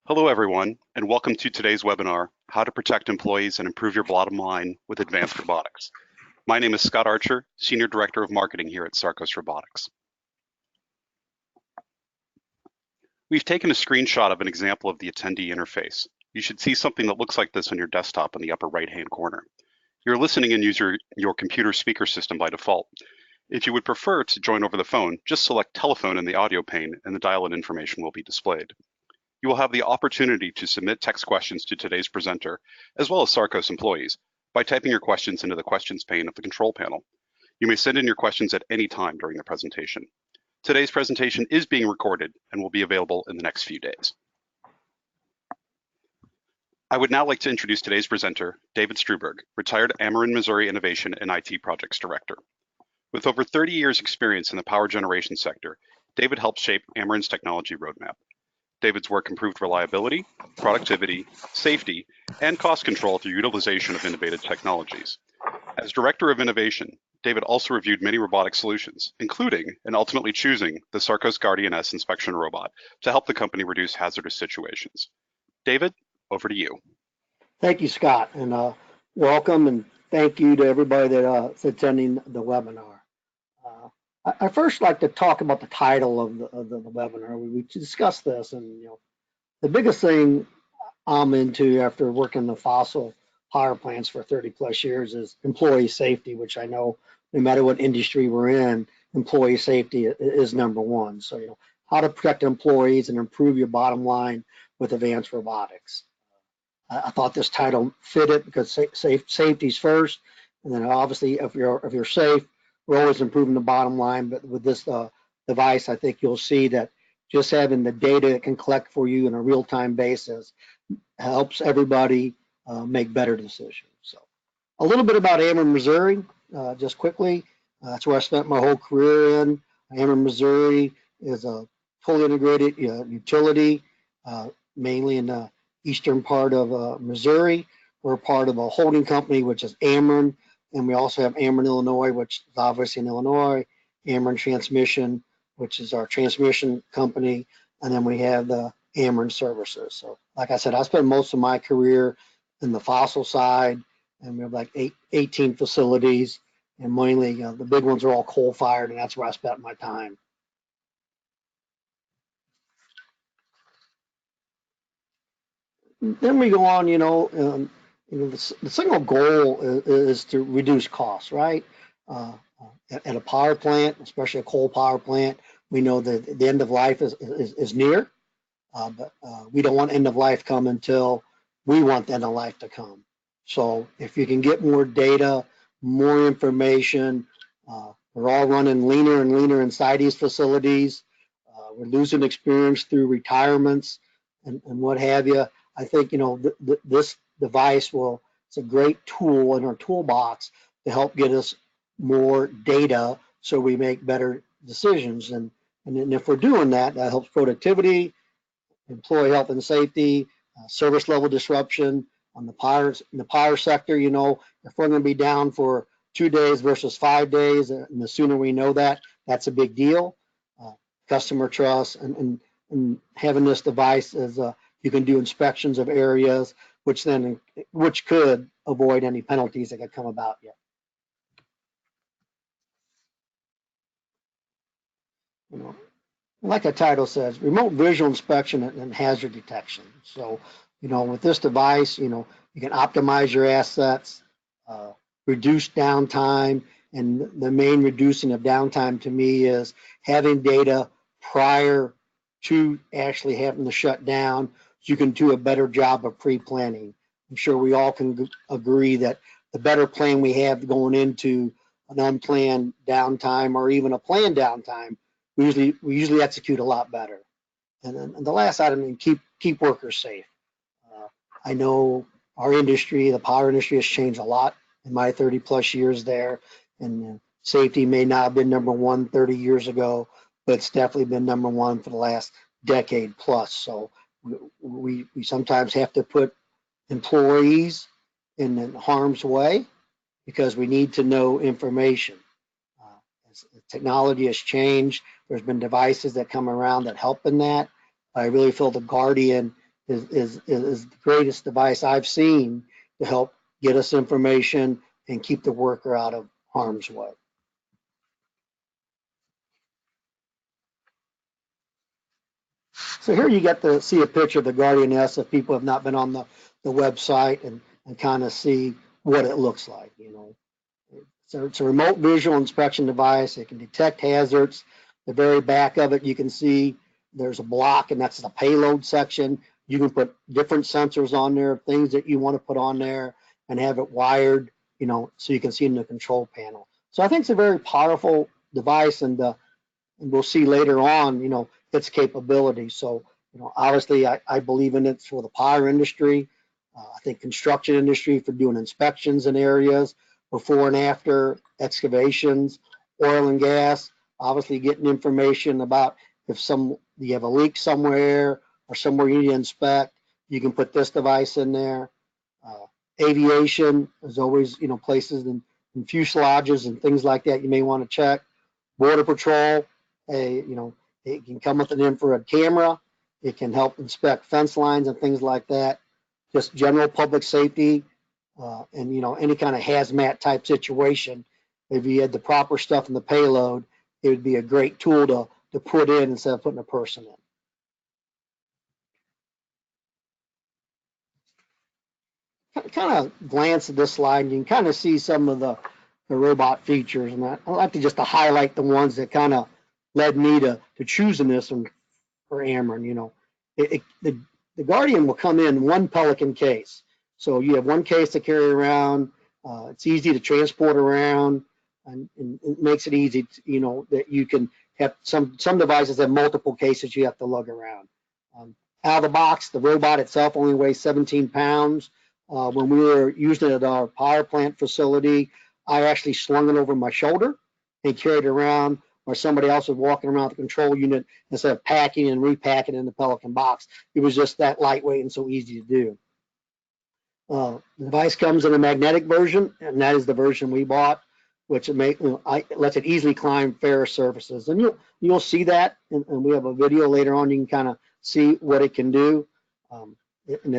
Hello, everyone, and welcome to today's webinar, How to Protect Employees and Improve Your Bottom Line with Advanced Robotics. My name is Scott Archer, Senior Director of Marketing here at Sarcos Robotics. We've taken a screenshot of an example of the attendee interface. You should see something that looks like this on your desktop in the upper right-hand corner. You're listening and use your computer speaker system by default. If you would prefer to join over the phone, just select telephone in the audio pane and the dial-in information will be displayed. You will have the opportunity to submit text questions to today's presenter, as well as Sarcos employees, by typing your questions into the questions pane of the control panel. You may send in your questions at any time during the presentation. Today's presentation is being recorded and will be available in the next few days. I would now like to introduce today's presenter, David Strubberg, retired Ameren Missouri Innovation and IT Projects Director. With over 30 years experience in the power generation sector, David helped shape Ameren's technology roadmap. David's work improved reliability, productivity, safety, and cost control through utilization of innovative technologies. As Director of Innovation, David also reviewed many robotic solutions, including and ultimately choosing the Sarcos Guardian S inspection robot to help the company reduce hazardous situations. David, over to you. Thank you, Scott, and welcome and thank you to everybody that's attending the webinar. I first like to talk about the title of the webinar. We discussed this, and the biggest thing I'm into after working the fossil power plants for 30 plus years is employee safety, which I know no matter what industry we're in, employee safety is number one. So how to protect employees and improve your bottom line with advanced robotics. I thought this title fit it because safety's first, and then obviously if you're safe, we're always improving the bottom line. But with this device, I think you'll see that just having the data it can collect for you on a real-time basis helps everybody make better decisions. So a little bit about Ameren Missouri, just quickly. That's where I spent my whole career in. Ameren Missouri is a fully integrated utility, mainly in the eastern part of Missouri. We're part of a holding company, which is Ameren. And we also have Ameren, Illinois, which is obviously in Illinois, Ameren Transmission, which is our transmission company, and then we have the Ameren Services. So like I said, I spent most of my career in the fossil side, and we have like 18 facilities, and mainly the big ones are all coal-fired, and that's where I spent my time. Then we go on, the single goal is to reduce costs, right? At a power plant, especially a coal power plant, we know that the end of life is near, but we don't want end of life come until we want the end of life to come. So if you can get more data, more information, we're all running leaner and leaner inside these facilities. We're losing experience through retirements and what have you. I think, this device it's a great tool in our toolbox to help get us more data so we make better decisions. And if we're doing that, that helps productivity, employee health and safety, service level disruption on the power sector. If we're going to be down for 2 days versus 5 days, and the sooner we know that, that's a big deal. Customer trust and having this device is you can do inspections of areas, which could avoid any penalties that could come about yet. Like the title says, remote visual inspection and hazard detection. So, with this device, you can optimize your assets, reduce downtime, and the main reducing of downtime to me is having data prior to actually having to shut down. You can do a better job of pre-planning. I'm sure we all can agree that the better plan we have going into an unplanned downtime or even a planned downtime, we usually execute a lot better. And then the last item, keep workers safe. I know our industry, the power industry, has changed a lot in my 30 plus years there, and safety may not have been number one 30 years ago, but it's definitely been number one for the last decade plus. So we sometimes have to put employees in harm's way because we need to know information. As technology has changed, there's been devices that come around that help in that. I really feel the Guardian is the greatest device I've seen to help get us information and keep the worker out of harm's way. So here you get to see a picture of the Guardian S if people have not been on the website and kind of see what it looks like, you know. So it's a remote visual inspection device. It can detect hazards. The very back of it, you can see there's a block, and that's the payload section. You can put different sensors on there, things that you want to put on there, and have it wired, you know, so you can see in the control panel. So I think it's a very powerful device, and we'll see later on, you know, its capability. So, you know, obviously I believe in it for the power industry. I think construction industry for doing inspections in areas, before and after excavations, oil and gas, obviously getting information about if you have a leak somewhere or somewhere you need to inspect, you can put this device in there. Aviation, there's always, you know, places in fuselages and things like that you may want to check. Border Patrol, you know, it can come with an infrared camera. It can help inspect fence lines and things like that. Just general public safety, and, you know, any kind of hazmat type situation. If you had the proper stuff in the payload, it would be a great tool to put in instead of putting a person in. Kind of glance at this slide, and you can kind of see some of the robot features, and I like to just to highlight the ones that kind of led me to choosing this one for Ameren. You know, the Guardian will come in one Pelican case, so you have one case to carry around. It's easy to transport around, and it makes it easy to, you know, that you can have some devices have multiple cases you have to lug around. Out of the box, the robot itself only weighs 17 pounds. When we were using it at our power plant facility, I actually slung it over my shoulder and carried it around, or somebody else was walking around the control unit instead of packing and repacking in the Pelican box. It was just that lightweight and so easy to do. The device comes in a magnetic version, and that is the version we bought, which lets it easily climb ferrous surfaces. And you'll see that, and we have a video later on. You can kind of see what it can do. And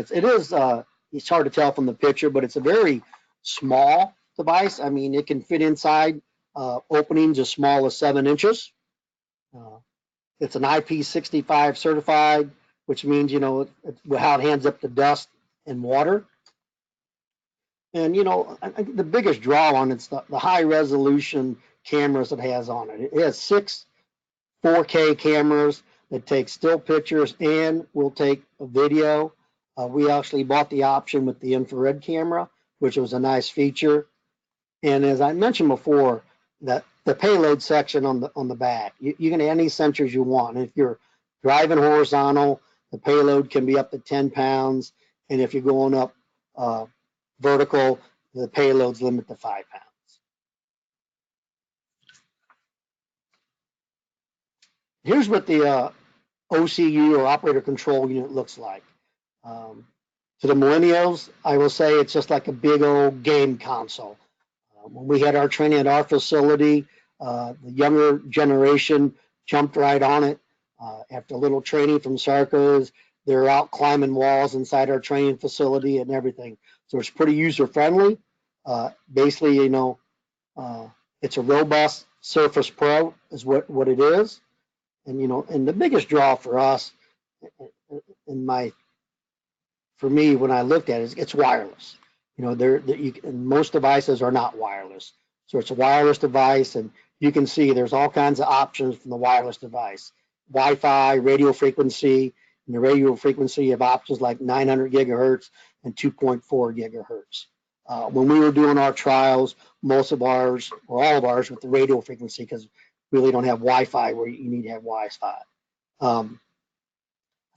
it's hard to tell from the picture, but it's a very small device. I mean, it can fit inside openings as small as 7 inches. It's an IP65 certified, which means, you know, how it hands up the dust and water. And, you know, I think the biggest draw on it's the high resolution cameras it has on it. It has 6 4K cameras that take still pictures and will take a video. We actually bought the option with the infrared camera, which was a nice feature. And as I mentioned before, that the payload section on the back, you can add any sensors you want. And if you're driving horizontal, the payload can be up to 10 pounds. And if you're going up vertical, the payload's limit to 5 pounds. Here's what the OCEO, or operator control unit, looks like. To the millennials, I will say it's just like a big old game console. When we had our training at our facility, the younger generation jumped right on it. After a little training from Sarcos, they're out climbing walls inside our training facility and everything. So it's pretty user friendly. Basically, you know, it's a robust Surface Pro is what it is. And, you know, and the biggest draw for us, for me, when I looked at it, it's wireless. You know, most devices are not wireless. So it's a wireless device, and you can see there's all kinds of options from the wireless device. Wi-Fi, radio frequency, and the radio frequency have options like 900 gigahertz and 2.4 gigahertz. When we were doing our trials, most of ours, or all of ours, with the radio frequency, because we really don't have Wi-Fi where you need to have Wi-Fi. I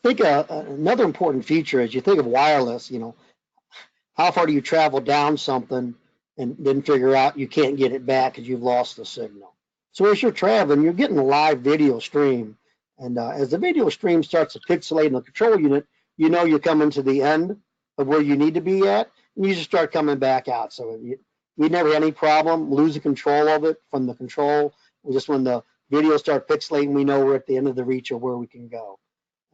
think another important feature is you think of wireless, you know, how far do you travel down something and then figure out you can't get it back because you've lost the signal. So as you're traveling, you're getting a live video stream. And as the video stream starts to pixelate in the control unit, you know you're coming to the end of where you need to be at, and you just start coming back out. So we never had any problem losing control of it from the control. Just when the video starts pixelating, we know we're at the end of the reach of where we can go.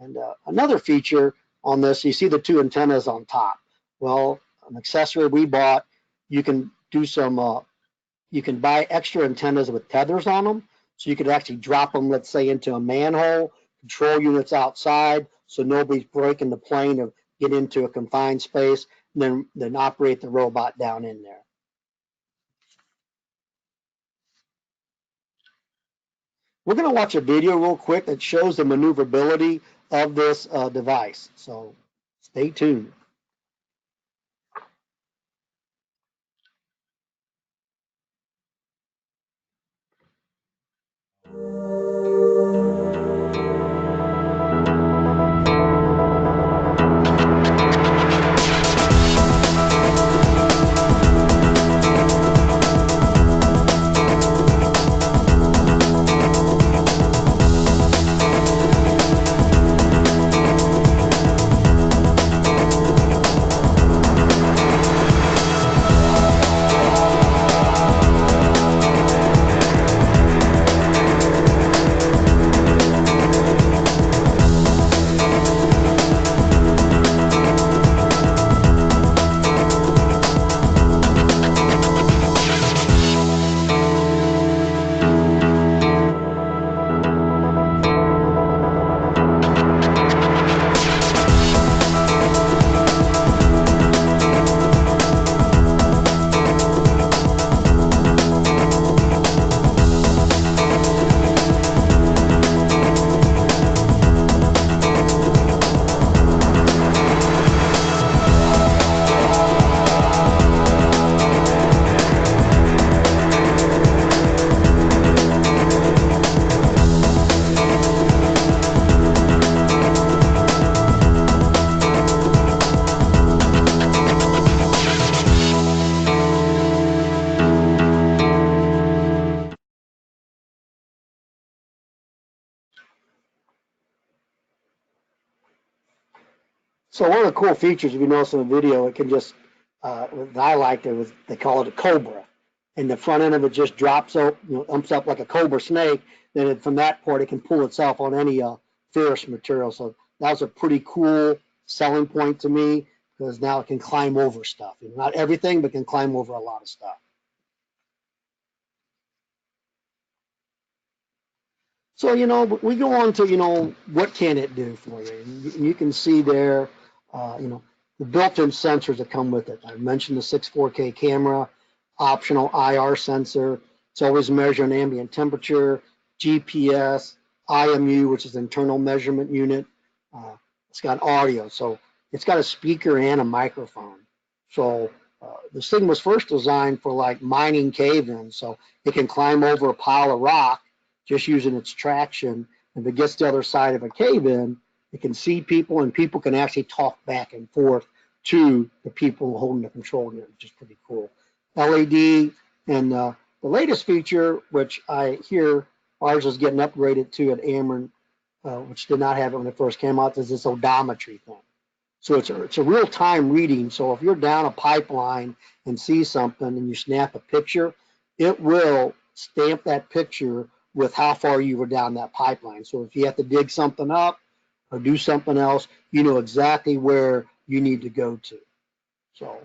And another feature on this. You see the two antennas on top. Well, an accessory we bought, you can do some, you can buy extra antennas with tethers on them. So you could actually drop them, let's say, into a manhole, control units outside, so nobody's breaking the plane or get into a confined space, and then operate the robot down in there. We're going to watch a video real quick that shows the maneuverability of this device. So stay tuned. So one of the cool features, if you notice in the video, it can just, that I liked it was, they call it a cobra. And the front end of it just drops up, umps up like a cobra snake. Then from that point, it can pull itself on any ferrous material. So that was a pretty cool selling point to me, because now it can climb over stuff. Not everything, but can climb over a lot of stuff. So, we go on to, what can it do for you? You can see there, the built-in sensors that come with it. I mentioned the 6.4K camera, optional IR sensor. It's always measuring ambient temperature, GPS, IMU, which is internal measurement unit. It's got audio, so it's got a speaker and a microphone. So this thing was first designed for like mining cave-ins, so it can climb over a pile of rock just using its traction. If it gets to the other side of a cave-in, it can see people, and people can actually talk back and forth to the people holding the control unit, which is pretty cool. LED, and the latest feature, which I hear ours is getting upgraded to at Ameren, which did not have it when it first came out, is this odometry thing. So it's a real-time reading. So if you're down a pipeline and see something and you snap a picture, it will stamp that picture with how far you were down that pipeline. So if you have to dig something up or do something else, you know exactly where you need to go to. So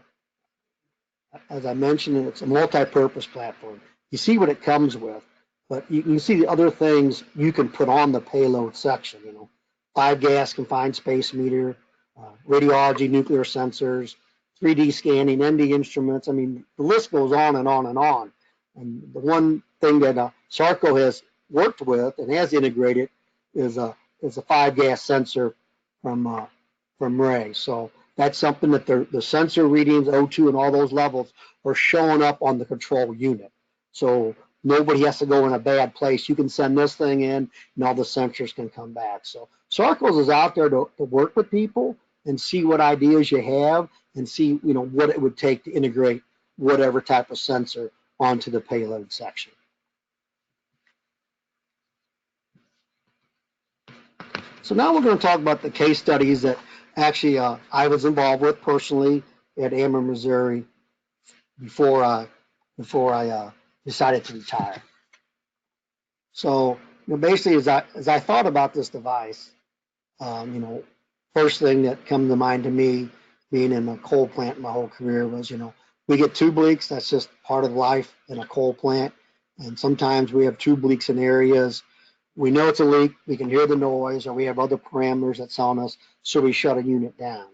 as I mentioned, it's a multi-purpose platform. You see what it comes with, but you can see the other things you can put on the payload section, 5-gas confined space meter, radiology, nuclear sensors, 3D scanning, ND instruments. I mean, the list goes on and on and on. And the one thing that Sarco has worked with and has integrated is a 5-gas sensor from Ray. So that's something that the sensor readings, O2 and all those levels, are showing up on the control unit. So nobody has to go in a bad place. You can send this thing in and all the sensors can come back. So Sarcos is out there to work with people and see what ideas you have and see what it would take to integrate whatever type of sensor onto the payload section. So now we're going to talk about the case studies that actually I was involved with personally at Ameren Missouri before I decided to retire. So basically, as I thought about this device, first thing that comes to mind to me, being in a coal plant my whole career, was, we get tube leaks. That's just part of life in a coal plant. And sometimes we have tube leaks in areas. We know it's a leak. We can hear the noise, or we have other parameters that's on us, so we shut a unit down.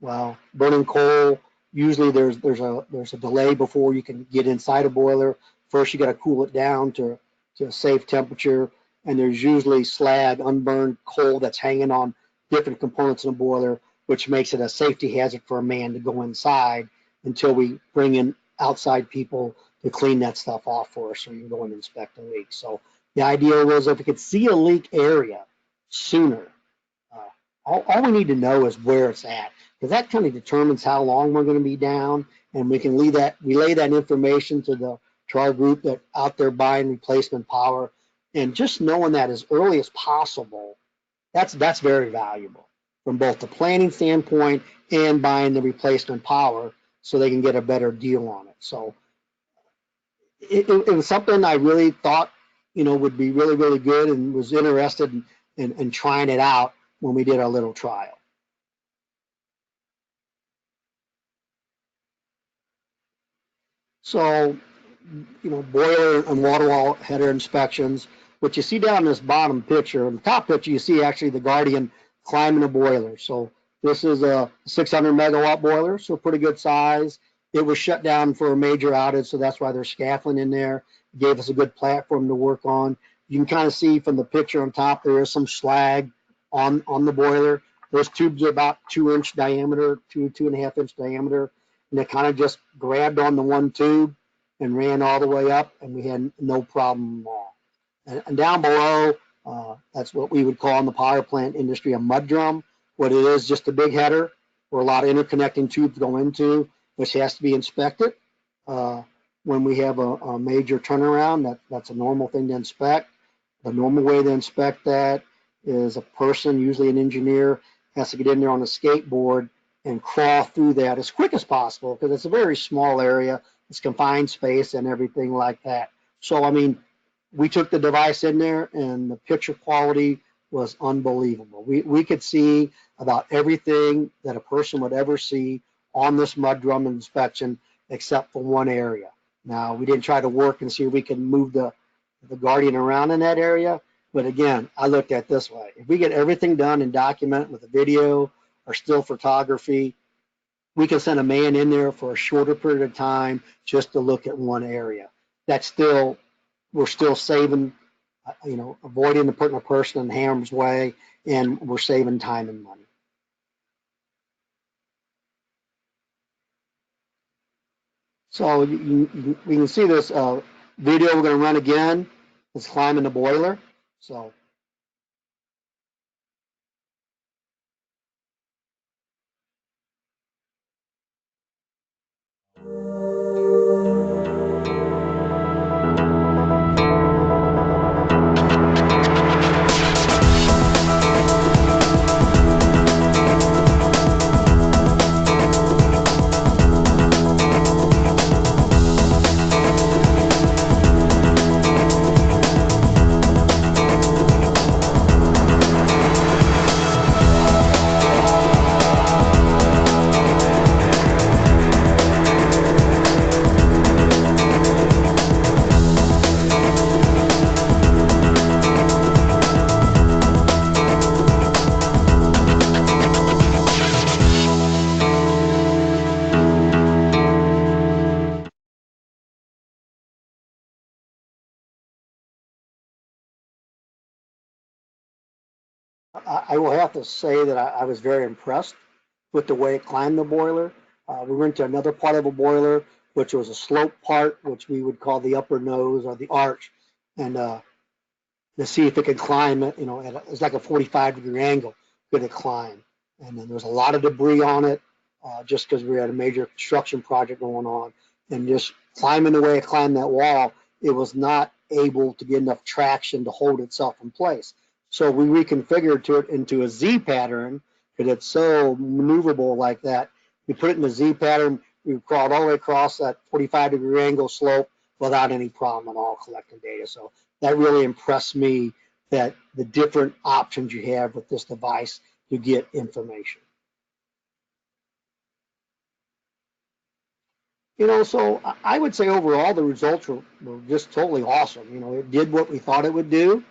Well, burning coal, usually there's a delay before you can get inside a boiler. First, you got to cool it down to a safe temperature, and there's usually slag, unburned coal that's hanging on different components in the boiler, which makes it a safety hazard for a man to go inside until we bring in outside people to clean that stuff off for us so you can go and inspect the leak. So the idea was if we could see a leak area sooner, all we need to know is where it's at, because that kind of determines how long we're going to be down, and we can relay that information to our group that out there buying replacement power, and just knowing that as early as possible, that's very valuable from both the planning standpoint and buying the replacement power so they can get a better deal on it. So it was something I really thought, would be really, really good, and was interested in trying it out when we did our little trial. So, boiler and water wall header inspections. What you see down in this bottom picture, in the top picture, you see actually the Guardian climbing a boiler. So this is a 600 megawatt boiler, so pretty good size. It was shut down for a major outage, so that's why there's scaffolding in there. It gave us a good platform to work on. You can kind of see from the picture on top, there is some slag on the boiler. Those tubes are about 2-inch diameter, 2.5-inch diameter, and they kind of just grabbed on the one tube and ran all the way up, and we had no problem at all. And down below, that's what we would call in the power plant industry a mud drum. What it is, just a big header where a lot of interconnecting tubes go into, which has to be inspected. When we have a major turnaround, that's a normal thing to inspect. The normal way to inspect that is a person, usually an engineer, has to get in there on a skateboard and crawl through that as quick as possible, because it's a very small area. It's confined space and everything like that. So, I mean, we took the device in there and the picture quality was unbelievable. We could see about everything that a person would ever see on this mud drum inspection, except for one area. Now, we didn't try to work and see if we could move the Guardian around in that area. But again, I looked at it this way. If we get everything done and document with a video or still photography, we can send a man in there for a shorter period of time just to look at one area. We're still saving, avoiding putting a person in harm's way, and we're saving time and money. So we can see this video we're going to run again. It's climbing the boiler. So. I will have to say that I was very impressed with the way it climbed the boiler. We went to another part of a boiler, which was a slope part, which we would call the upper nose or the arch, and to see if it could climb it. It's like a 45-degree angle, could it climb? And then there was a lot of debris on it, just because we had a major construction project going on, and just climbing the way it climbed that wall, it was not able to get enough traction to hold itself in place. So we reconfigured it into a Z pattern, because it's so maneuverable like that. We put it in the Z pattern. We crawled all the way across that 45-degree angle slope without any problem at all collecting data. So that really impressed me, that the different options you have with this device to get information. You know, so I would say overall the results were just totally awesome. You know, it did what we thought it would do.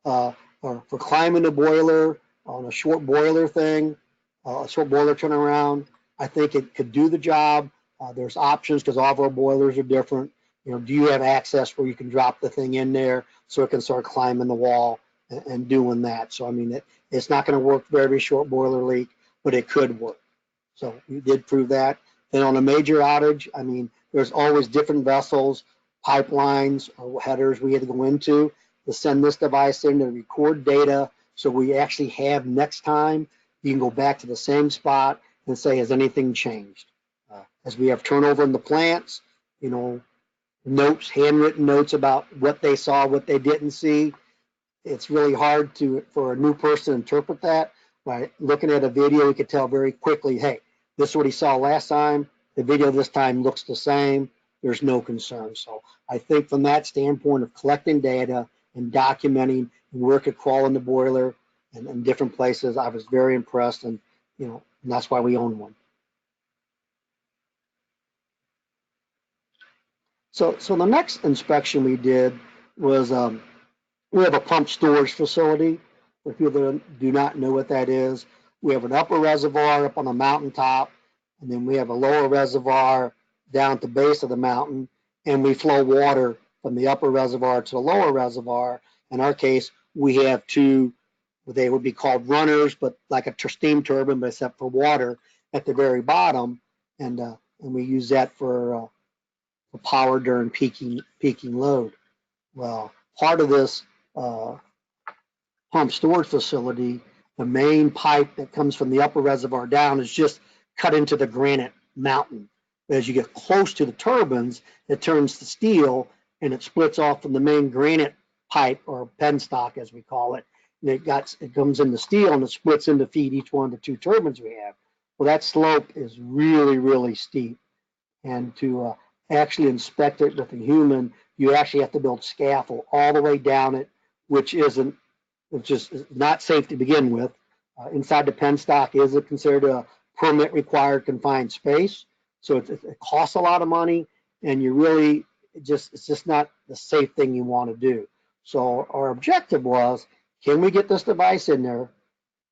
Or for climbing the boiler on a short boiler thing, a short boiler turnaround, I think it could do the job. There's options because all of our boilers are different. You know, do you have access where you can drop the thing in there so it can start climbing the wall and doing that? So, I mean, it's not going to work for every short boiler leak, but it could work. So we did prove that. Then on a major outage, I mean, there's always different vessels, pipelines, or headers we had to go into to send this device in to record data. So we actually have next time, you can go back to the same spot and say, has anything changed? As we have turnover in the plants, you know, notes, handwritten notes about what they saw, what they didn't see. It's really hard for a new person to interpret that. By looking at a video, we could tell very quickly, hey, this is what he saw last time. The video this time looks the same. There's no concern. So I think from that standpoint of collecting data and documenting and where it could crawl in the boiler and different places, I was very impressed, and you know, and that's why we own one. So the next inspection we did was we have a pump storage facility. For people that do not know what that is, we have an upper reservoir up on the mountaintop, and then we have a lower reservoir down at the base of the mountain, and we flow water from the upper reservoir to the lower reservoir. In our case, we have two, they would be called runners, but like a steam turbine, but except for water at the very bottom, and we use that for power during peaking load. Well, part of this pump storage facility, the main pipe that comes from the upper reservoir down is just cut into the granite mountain. But as you get close to the turbines, it turns to steel and it splits off from the main granite pipe, or penstock as we call it. And it comes into steel and it splits in to feed each one of the two turbines we have. Well, that slope is really, really steep. And to actually inspect it with a human, you actually have to build scaffold all the way down it, which is not safe to begin with. Inside the penstock is considered a permit required confined space, so it costs a lot of money, and it's just not the safe thing you want to do. So our objective was, can we get this device in there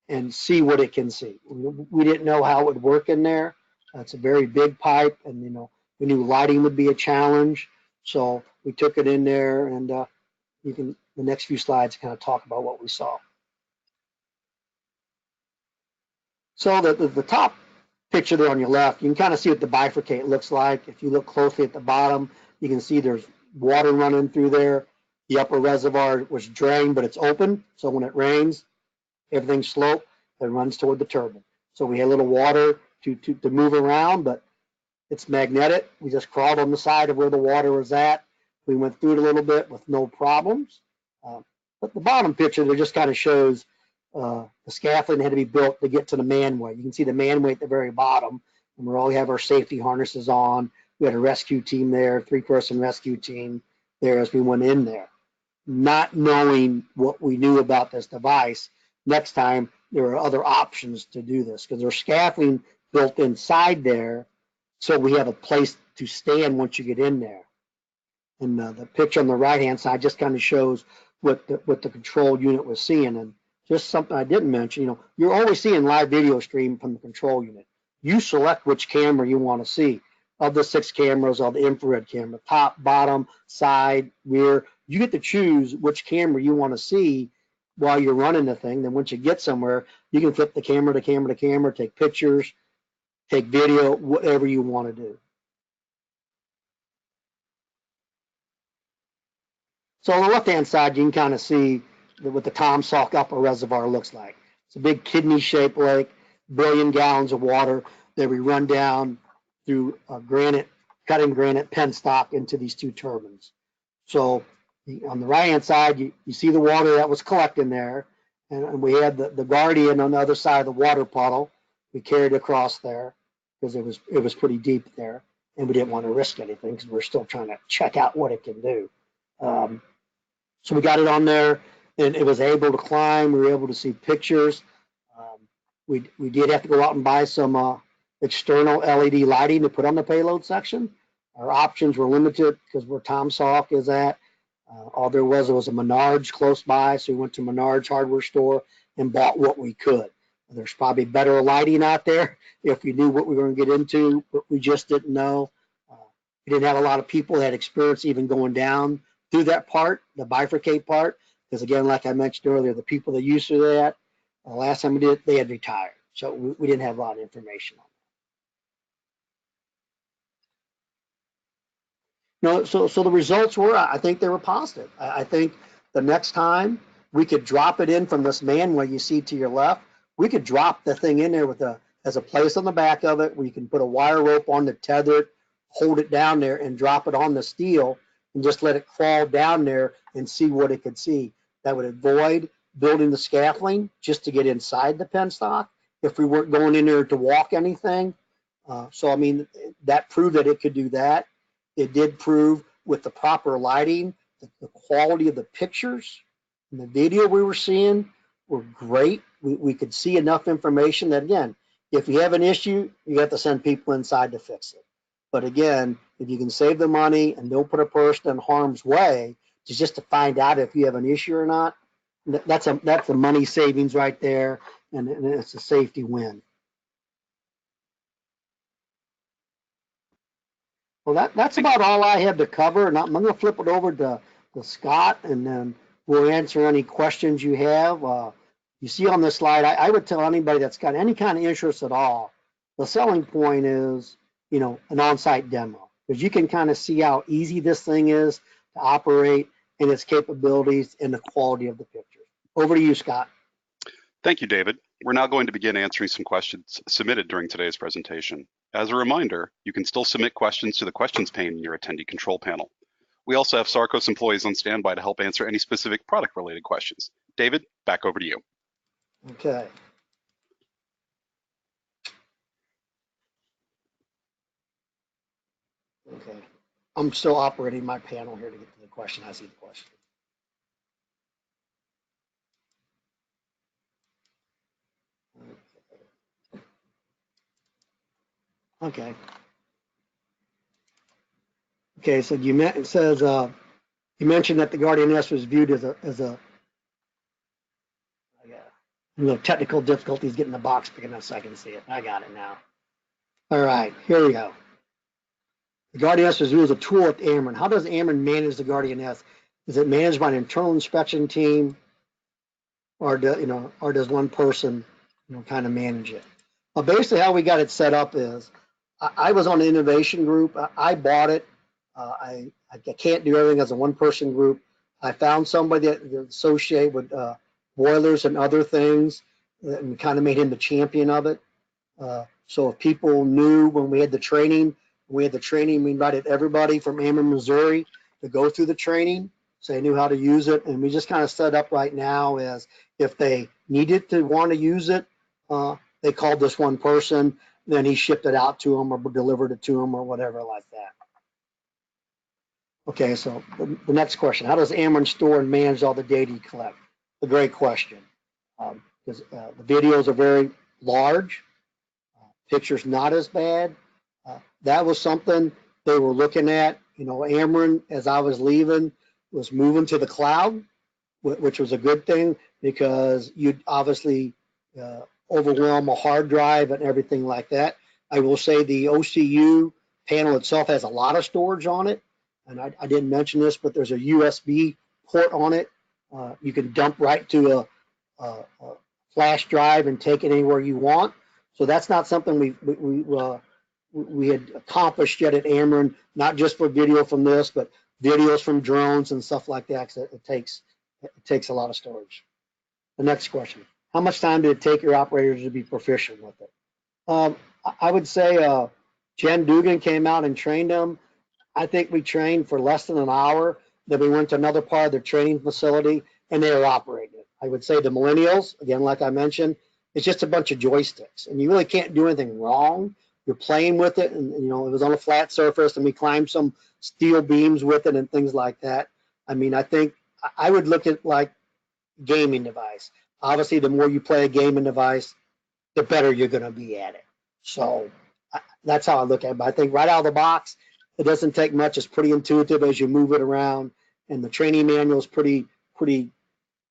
and see what it can see? We didn't know how it would work in there. It's a very big pipe, and you know, we knew lighting would be a challenge, so we took it in there, and the next few slides kind of talk about what we saw. So the top picture there on your left, you can kind of see what the bifurcate looks like. If you look closely at the bottom, you can see there's water running through there. The upper reservoir was drained, but it's open, so when it rains, everything's sloped, it runs toward the turbine. So we had a little water to move around, but it's magnetic. We just crawled on the side of where the water was at. We went through it a little bit with no problems. But the bottom picture there just kind of shows the scaffolding had to be built to get to the manway. You can see the manway at the very bottom, and we all have our safety harnesses on. We had a rescue team there, 3-person rescue team there as we went in there. Not knowing what we knew about this device, next time there are other options to do this because there's scaffolding built inside there, so we have a place to stand once you get in there. And the picture on the right-hand side just kind of shows what the control unit was seeing. And just something I didn't mention, you know, you're always seeing live video stream from the control unit. You select which camera you want to see. Of the 6 cameras, all the infrared camera, top, bottom, side, rear, you get to choose which camera you want to see while you're running the thing. Then once you get somewhere, you can flip the camera to camera to camera, take pictures, take video, whatever you want to do. So on the left-hand side, you can kind of see what the Tom Salk upper reservoir looks like. It's a big kidney-shaped lake, 1 billion gallons of water that we run down through cutting granite penstock into these 2 turbines. So on the right-hand side, you see the water that was collecting there, and we had the Guardian on the other side of the water puddle. We carried it across there because it was pretty deep there, and we didn't want to risk anything because we're still trying to check out what it can do. So we got it on there, and it was able to climb. We were able to see pictures. We did have to go out and buy some external LED lighting to put on the payload section. Our options were limited because where Tom Salk is at, all there was a Menards close by, so we went to Menards hardware store and bought what we could. There's probably better lighting out there if we knew what we were going to get into, but we just didn't know. We didn't have a lot of people that had experience even going down through that part, the bifurcate part, because again, like I mentioned earlier, the people that used to that, last time we did it, they had retired. So we didn't have a lot of information on it. No, so the results were, I think they were positive. I think the next time we could drop it in from this manual you see to your left, we could drop the thing in there with as a place on the back of it where you can put a wire rope on to tether it, hold it down there and drop it on the steel and just let it crawl down there and see what it could see. That would avoid building the scaffolding just to get inside the penstock if we weren't going in there to walk anything. So, I mean, that proved that it could do that. It did prove with the proper lighting, the quality of the pictures and the video we were seeing were great. We could see enough information that, again, if you have an issue, you have to send people inside to fix it. But again, if you can save the money and don't put a person in harm's way, just to find out if you have an issue or not, that's a money savings right there, and it's a safety win. Well, that's about all I had to cover, and I'm going to flip it over to Scott, and then we'll answer any questions you have. You see on this slide, I would tell anybody that's got any kind of interest at all, the selling point is, an on-site demo, because you can kind of see how easy this thing is to operate and its capabilities and the quality of the pictures. Over to you, Scott. Thank you, David. We're now going to begin answering some questions submitted during today's presentation. As a reminder, you can still submit questions to the questions pane in your attendee control panel. We also have Sarcos employees on standby to help answer any specific product-related questions. David, back over to you. Okay. Okay. I'm still operating my panel here to get to the question. I see the question. Okay. Okay, so it says you mentioned that the Guardian S was viewed as a technical difficulties getting the box big enough so I can see it. I got it now. All right, here we go. The Guardian S was viewed as a tool at Ameren. How does Ameren manage the Guardian S? Is it managed by an internal inspection team, or does one person kind of manage it? Well, basically how we got it set up is I was on the innovation group. I bought it. I can't do everything as a one-person group. I found somebody that associate with boilers and other things, and kind of made him the champion of it. So if people knew when we had the training, we invited everybody from Ameren, Missouri to go through the training, so they knew how to use it. And we just kind of set up right now as if they needed to want to use it, they called this one person, then he shipped it out to them or delivered it to them or whatever like that. Okay, so the next question, how does Ameren store and manage all the data you collect? A great question, because the videos are very large, pictures not as bad. That was something they were looking at. Ameren, as I was leaving, was moving to the cloud, which was a good thing because you'd obviously overwhelm a hard drive and everything like that. I will say the OCEO panel itself has a lot of storage on it. And I didn't mention this, but there's a USB port on it. You can dump right to a flash drive and take it anywhere you want. So that's not something we had accomplished yet at Ameren, not just for video from this, but videos from drones and stuff like that. Cause it takes a lot of storage. The next question, how much time did it take your operators to be proficient with it? I would say Jen Dugan came out and trained them. I think we trained for less than an hour. Then we went to another part of their training facility and they were operating it. I would say the millennials, again, like I mentioned, it's just a bunch of joysticks and you really can't do anything wrong. You're playing with it, and it was on a flat surface and we climbed some steel beams with it and things like that. I mean, I think I would look at like gaming device. Obviously, the more you play a gaming device, the better you're going to be at it. So that's how I look at it. But I think right out of the box, it doesn't take much. It's pretty intuitive as you move it around, and the training manual is pretty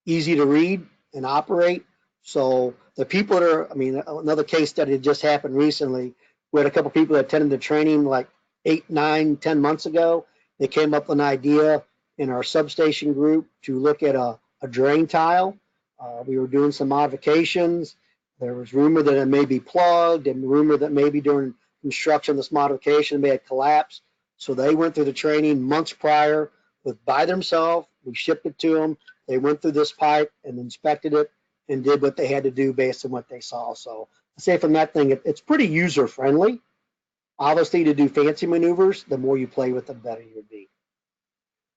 easy to read and operate. So the people that are, I mean, another case study that just happened recently, we had a couple people that attended the training like 8, 9, 10 months ago. They came up with an idea in our substation group to look at a drain tile. We were doing some modifications. There was rumor that it may be plugged and rumor that maybe during construction, this modification may have collapsed. So they went through the training months prior by themselves. We shipped it to them. They went through this pipe and inspected it and did what they had to do based on what they saw. So I say from that thing, it's pretty user friendly. Obviously, to do fancy maneuvers, the more you play with, the better you'll be.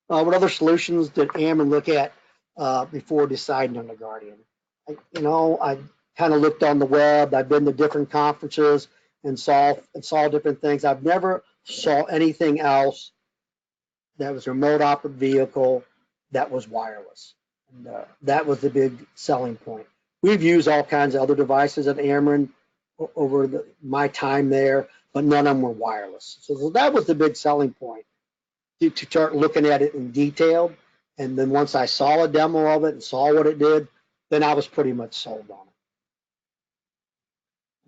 What other solutions did Ameren look at before deciding on the Guardian? I kind of looked on the web. I've been to different conferences and saw different things. I've never saw anything else that was a remote operated vehicle that was wireless. And that was the big selling point. We've used all kinds of other devices at Ameren over my time there, but none of them were wireless. So that was the big selling point, to start looking at it in detail. And then once I saw a demo of it and saw what it did, then I was pretty much sold on it.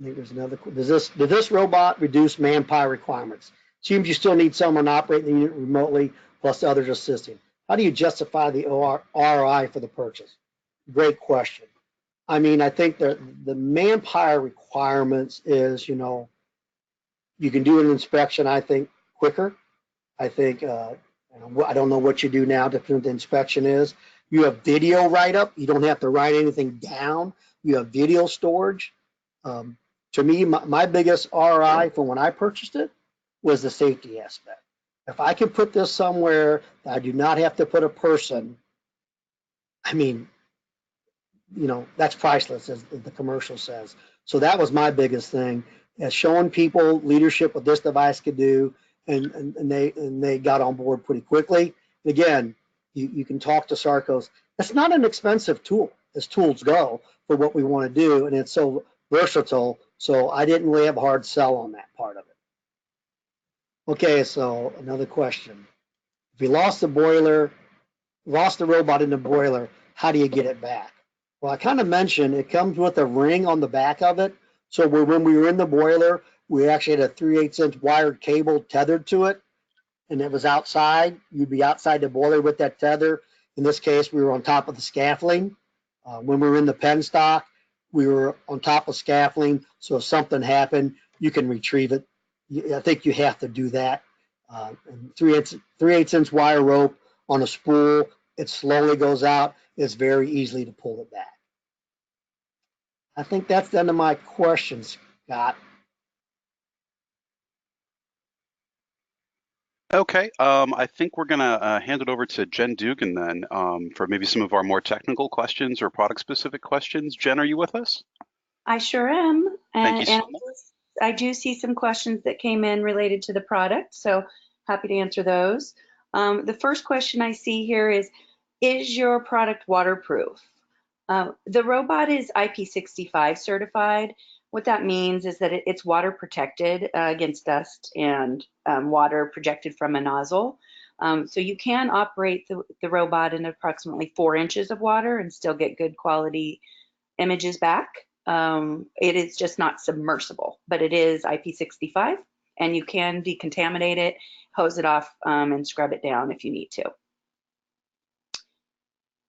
I think there's another. Does this robot reduce manpower requirements? Seems you still need someone operating the unit remotely plus others assisting. How do you justify the ROI for the purchase? Great question. I mean, I think the manpower requirements is, you can do an inspection, I think, quicker. I think, I don't know what you do now, depending what the inspection is. You have video write-up. You don't have to write anything down. You have video storage. To me, my biggest ROI from when I purchased it was the safety aspect. If I can put this somewhere that I do not have to put a person, I mean, that's priceless, as the commercial says. So that was my biggest thing, as showing people leadership what this device could do, and they got on board pretty quickly. Again, you can talk to Sarcos. It's not an expensive tool as tools go for what we want to do, and it's so versatile. So I didn't really have a hard sell on that part of it. Okay, so another question. If you lost the robot in the boiler, how do you get it back? Well, I kind of mentioned it comes with a ring on the back of it. So when we were in the boiler, we actually had a 3/8" wired cable tethered to it, and it was outside. You'd be outside the boiler with that tether. In this case, we were on top of the scaffolding. When we were in the penstock, we were on top of scaffolding. So if something happened, you can retrieve it. I think you have to do that. And 3/8" wire rope on a spool. It slowly goes out. It's very easy to pull it back. I think that's the end of my questions, Scott. Okay, I think we're gonna hand it over to Jen Dugan then for maybe some of our more technical questions or product-specific questions. Jen, are you with us? I sure am. Thank you so And much. I do see some questions that came in related to the product, so happy to answer those. The first question I see here is your product waterproof? The robot is IP65 certified. What that means is that it's water protected against dust and water projected from a nozzle. So you can operate the robot in approximately 4 inches of water and still get good quality images back. It is just not submersible, but it is IP65, and you can decontaminate it, hose it off, and scrub it down if you need to.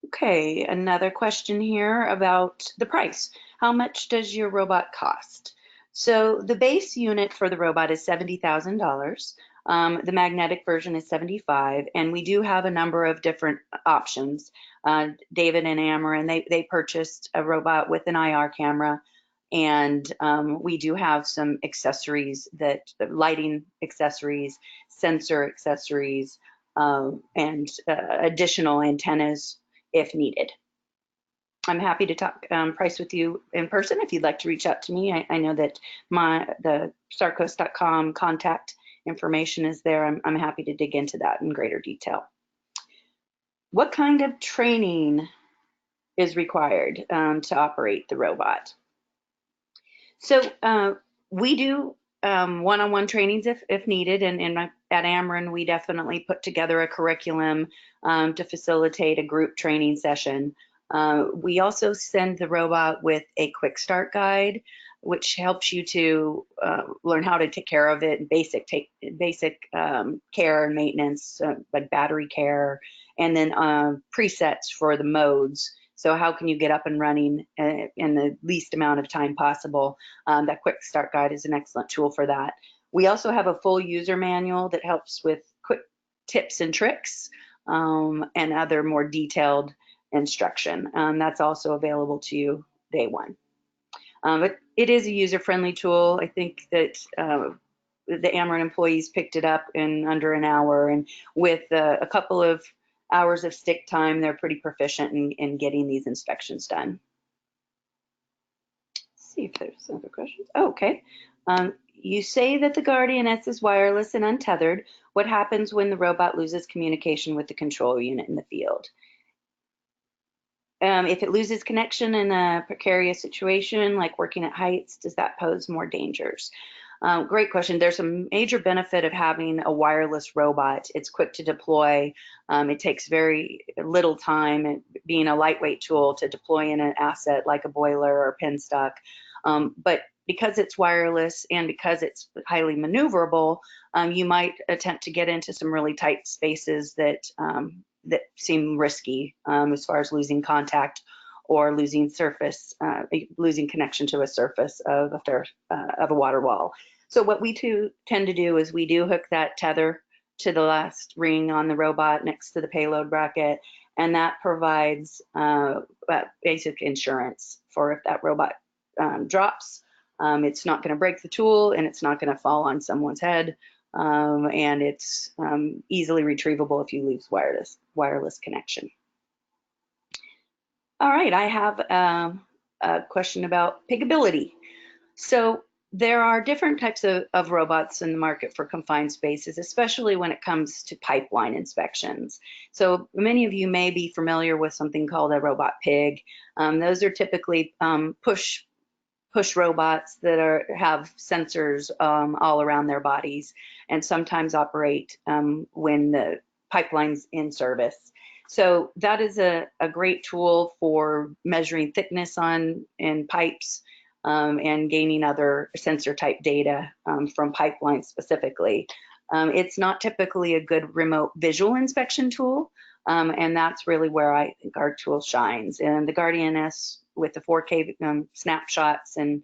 Okay, another question here about the price. How much does your robot cost? So the base unit for the robot is $70,000. The magnetic version is $75,000, and we do have a number of different options. David and Ameren, they purchased a robot with an IR camera, and we do have some accessories, lighting accessories, sensor accessories, and additional antennas if needed. I'm happy to talk price with you in person if you'd like to reach out to me. I know that the sarcos.com contact information is there. I'm happy to dig into that in greater detail. What kind of training is required to operate the robot? So we do one-on-one trainings if needed, and at Ameren we definitely put together a curriculum to facilitate a group training session. We also send the robot with a quick start guide, which helps you to learn how to take care of it, basic care and maintenance, like battery care, and then presets for the modes. So how can you get up and running in the least amount of time possible? That quick start guide is an excellent tool for that. We also have a full user manual that helps with quick tips and tricks and other more detailed instruction. That's also available to you day one. But it is a user-friendly tool. I think that the Ameren employees picked it up in under an hour, and with a couple of hours of stick time, they're pretty proficient in getting these inspections done. Let's see if there's other questions. Oh, okay. You say that the Guardian S is wireless and untethered. What happens when the robot loses communication with the control unit in the field? If it loses connection in a precarious situation, like working at heights, does that pose more dangers? Great question. There's a major benefit of having a wireless robot. It's quick to deploy. It takes very little time, and being a lightweight tool to deploy in an asset like a boiler or penstock. But because it's wireless and because it's highly maneuverable, you might attempt to get into some really tight spaces that seem risky as far as losing contact or losing losing connection to a surface of a water wall. So what we tend to do is we do hook that tether to the last ring on the robot next to the payload bracket, and that provides basic insurance for if that robot drops. It's not going to break the tool, and it's not going to fall on someone's head, and it's easily retrievable if you lose wireless connection. All right, I have a question about piggability. So there are different types of robots in the market for confined spaces, especially when it comes to pipeline inspections. So many of you may be familiar with something called a robot pig. Those are typically push robots that have sensors all around their bodies and sometimes operate when the pipeline's in service. So that is a great tool for measuring thickness in pipes and gaining other sensor type data from pipelines specifically. It's not typically a good remote visual inspection tool, and that's really where I think our tool shines. And the Guardian S with the 4K snapshots and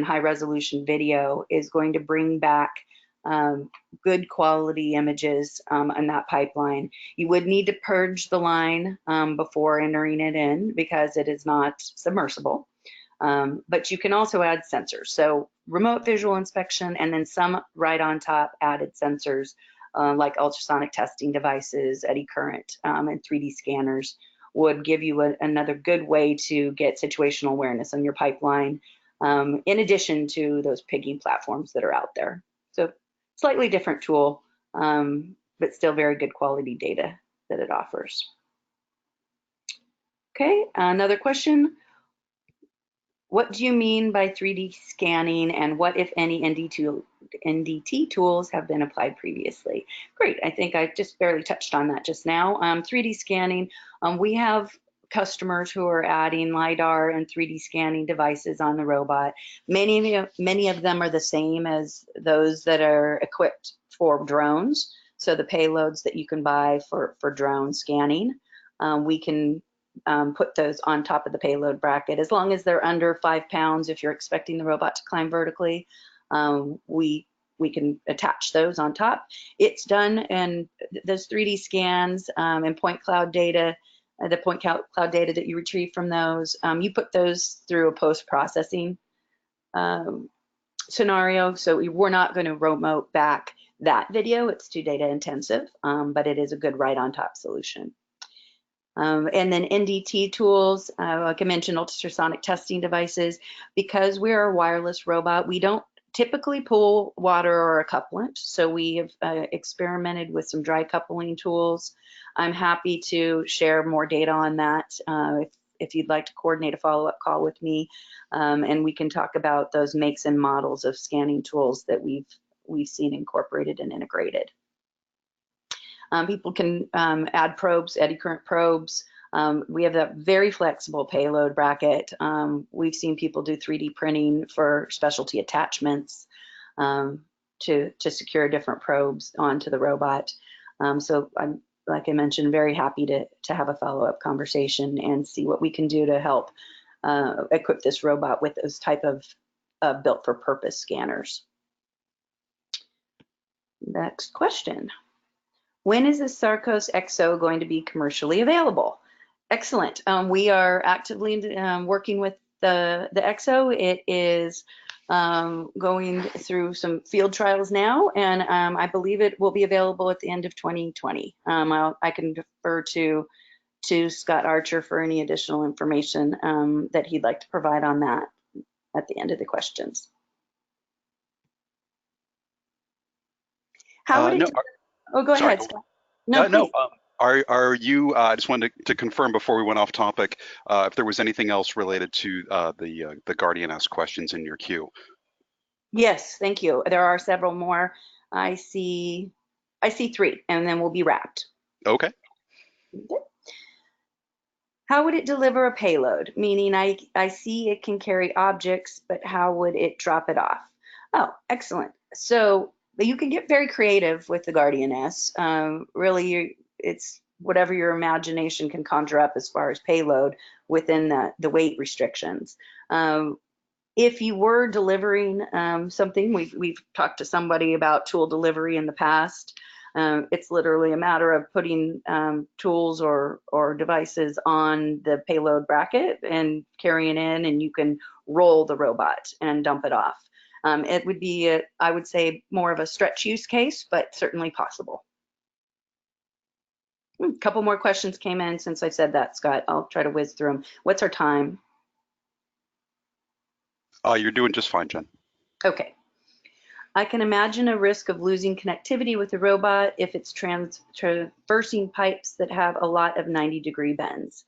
high resolution video is going to bring back good quality images on that pipeline. You would need to purge the line before entering it in because it is not submersible. But you can also add sensors. So remote visual inspection and then some right on top added sensors like ultrasonic testing devices, eddy current, and 3D scanners would give you another good way to get situational awareness on your pipeline, in addition to those pigging platforms that are out there. So slightly different tool, but still very good quality data that it offers. Okay, another question. What do you mean by 3D scanning, and what, if any, NDT tools have been applied previously? Great, I think I just barely touched on that just now. 3D scanning, we have customers who are adding LiDAR and 3D scanning devices on the robot. Many of them are the same as those that are equipped for drones. So the payloads that you can buy for drone scanning, we can put those on top of the payload bracket as long as they're under 5 pounds. If you're expecting the robot to climb vertically, we can attach those on top. It's done, and those 3D scans and point cloud data, the point cloud data that you retrieve from those, you put those through a post-processing scenario. So we're not going to remote back that video. It's too data intensive, but it is a good right on top solution. And then NDT tools, like I mentioned, ultrasonic testing devices. Because we're a wireless robot, we don't typically pull water or a couplant. So we have experimented with some dry coupling tools. I'm happy to share more data on that if you'd like to coordinate a follow-up call with me, and we can talk about those makes and models of scanning tools that we've seen incorporated and integrated. People can add probes, eddy current probes. We have a very flexible payload bracket. We've seen people do 3D printing for specialty attachments to secure different probes onto the robot. So I'm, like I mentioned, very happy to have a follow-up conversation and see what we can do to help equip this robot with those type of built-for-purpose scanners. Next question. When is the Sarcos XO going to be commercially available? Excellent. We are actively working with the XO. It is going through some field trials now, and I believe it will be available at the end of 2020. I can defer to Scott Archer for any additional information that he'd like to provide on that at the end of the questions. How would it? Oh, go ahead, Scott. No, are you, I just wanted to confirm before we went off topic, if there was anything else related to the Guardian S questions in your queue. Yes, thank you. There are several more. I see 3, and then we'll be wrapped. Okay. How would it deliver a payload? Meaning I see it can carry objects, but how would it drop it off? Oh, excellent. So you can get very creative with the Guardian S. Really, it's whatever your imagination can conjure up as far as payload within the weight restrictions. If you were delivering something, we've talked to somebody about tool delivery in the past. It's literally a matter of putting tools or devices on the payload bracket and carrying in, and you can roll the robot and dump it off. It would be, I would say, more of a stretch use case, but certainly possible. A couple more questions came in since I said that, Scott. I'll try to whiz through them. What's our time? You're doing just fine, Jen. Okay. I can imagine a risk of losing connectivity with the robot if it's traversing pipes that have a lot of 90-degree bends.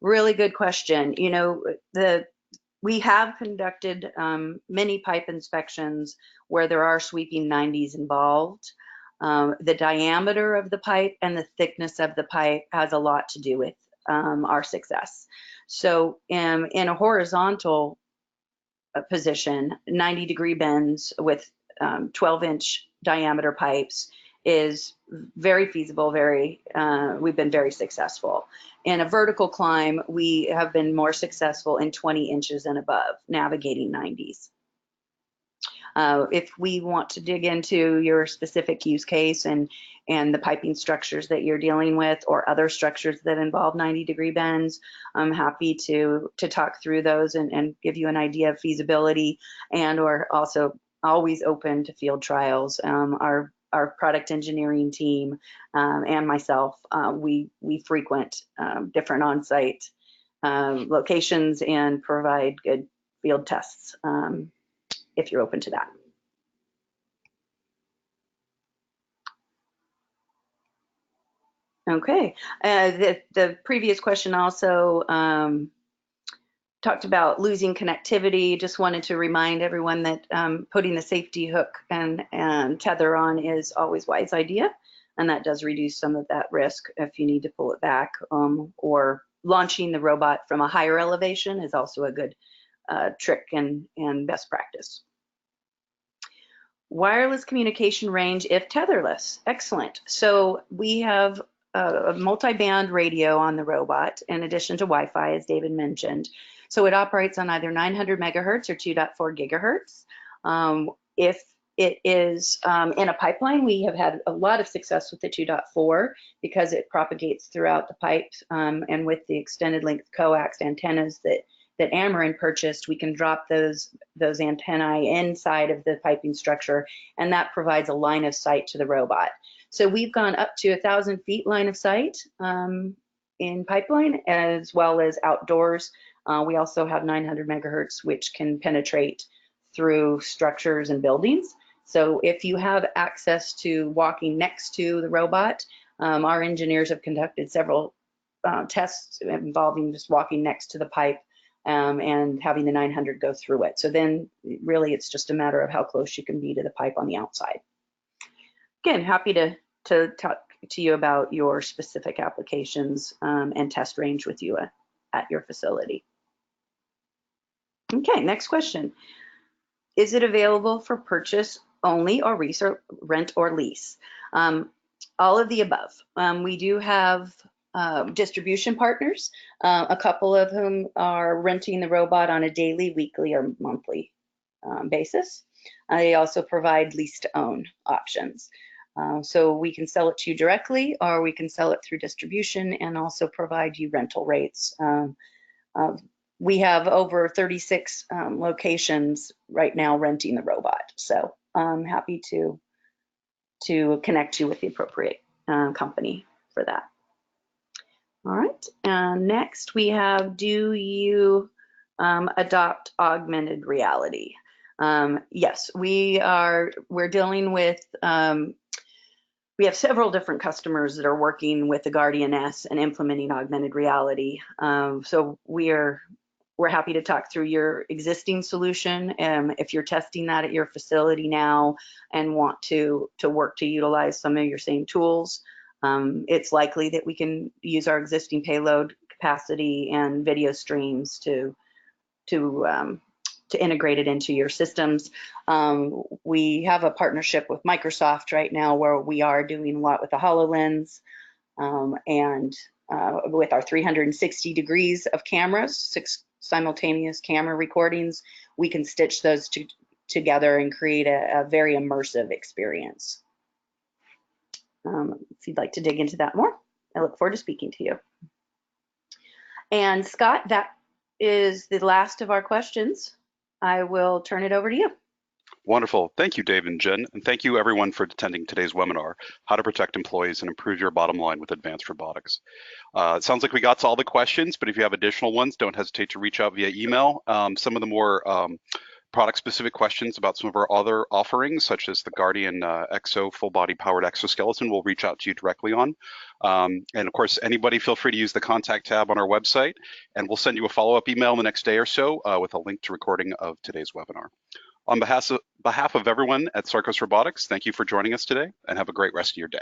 Really good question. You know, we have conducted many pipe inspections where there are sweeping 90s involved. The diameter of the pipe and the thickness of the pipe has a lot to do with our success. So in a horizontal position, 90-degree bends with 12-inch diameter pipes is very feasible, we've been very successful. In a vertical climb, we have been more successful in 20 inches and above, navigating 90s. If we want to dig into your specific use case and the piping structures that you're dealing with or other structures that involve 90-degree bends, I'm happy to talk through those and give you an idea of feasibility, and or also always open to field trials. Our product engineering team and myself, we frequent different on-site locations and provide good field tests if you're open to that. Okay, the previous question also talked about losing connectivity. Just wanted to remind everyone that putting the safety hook and tether on is always a wise idea, and that does reduce some of that risk if you need to pull it back, or launching the robot from a higher elevation is also a good trick and best practice. Wireless communication range if tetherless. Excellent. So we have a multi-band radio on the robot in addition to Wi-Fi, as David mentioned. So it operates on either 900 megahertz or 2.4 gigahertz. If it is in a pipeline, we have had a lot of success with the 2.4 because it propagates throughout the pipes, and with the extended length coax antennas that Ameren purchased, we can drop those antennae inside of the piping structure, and that provides a line of sight to the robot. So we've gone up to 1,000 feet line of sight in pipeline, as well as outdoors. We also have 900 megahertz, which can penetrate through structures and buildings. So if you have access to walking next to the robot, our engineers have conducted several tests involving just walking next to the pipe and having the 900 go through it. So then really it's just a matter of how close you can be to the pipe on the outside. Again, happy to talk to you about your specific applications and test range with you at your facility. Okay, next question. Is it available for purchase only or rent or lease? All of the above. We do have distribution partners, a couple of whom are renting the robot on a daily, weekly, or monthly basis. They also provide lease to own options. So we can sell it to you directly, or we can sell it through distribution and also provide you rental rates. We have over 36 locations right now renting the robot. So I'm happy to connect you with the appropriate company for that. All right, and next we have, do you adopt augmented reality? Yes, we're dealing with, we have several different customers that are working with the Guardian S and implementing augmented reality. So we're happy to talk through your existing solution. If you're testing that at your facility now and want to work to utilize some of your same tools, it's likely that we can use our existing payload capacity and video streams to integrate it into your systems. We have a partnership with Microsoft right now where we are doing a lot with the HoloLens and with our 360 degrees of cameras, 6 simultaneous camera recordings, we can stitch those together and create a very immersive experience. If you'd like to dig into that more, I look forward to speaking to you. And Scott, that is the last of our questions. I will turn it over to you. Wonderful. Thank you, Dave and Jen. And thank you everyone for attending today's webinar, How to Protect Employees and Improve Your Bottom Line with Advanced Robotics. It sounds like we got to all the questions, but if you have additional ones, don't hesitate to reach out via email. Some of the more product-specific questions about some of our other offerings, such as the Guardian XO full-body powered exoskeleton, we'll reach out to you directly on. And of course, anybody feel free to use the contact tab on our website, and we'll send you a follow-up email in the next day or so with a link to recording of today's webinar. On behalf of everyone at Sarcos Robotics, thank you for joining us today, and have a great rest of your day.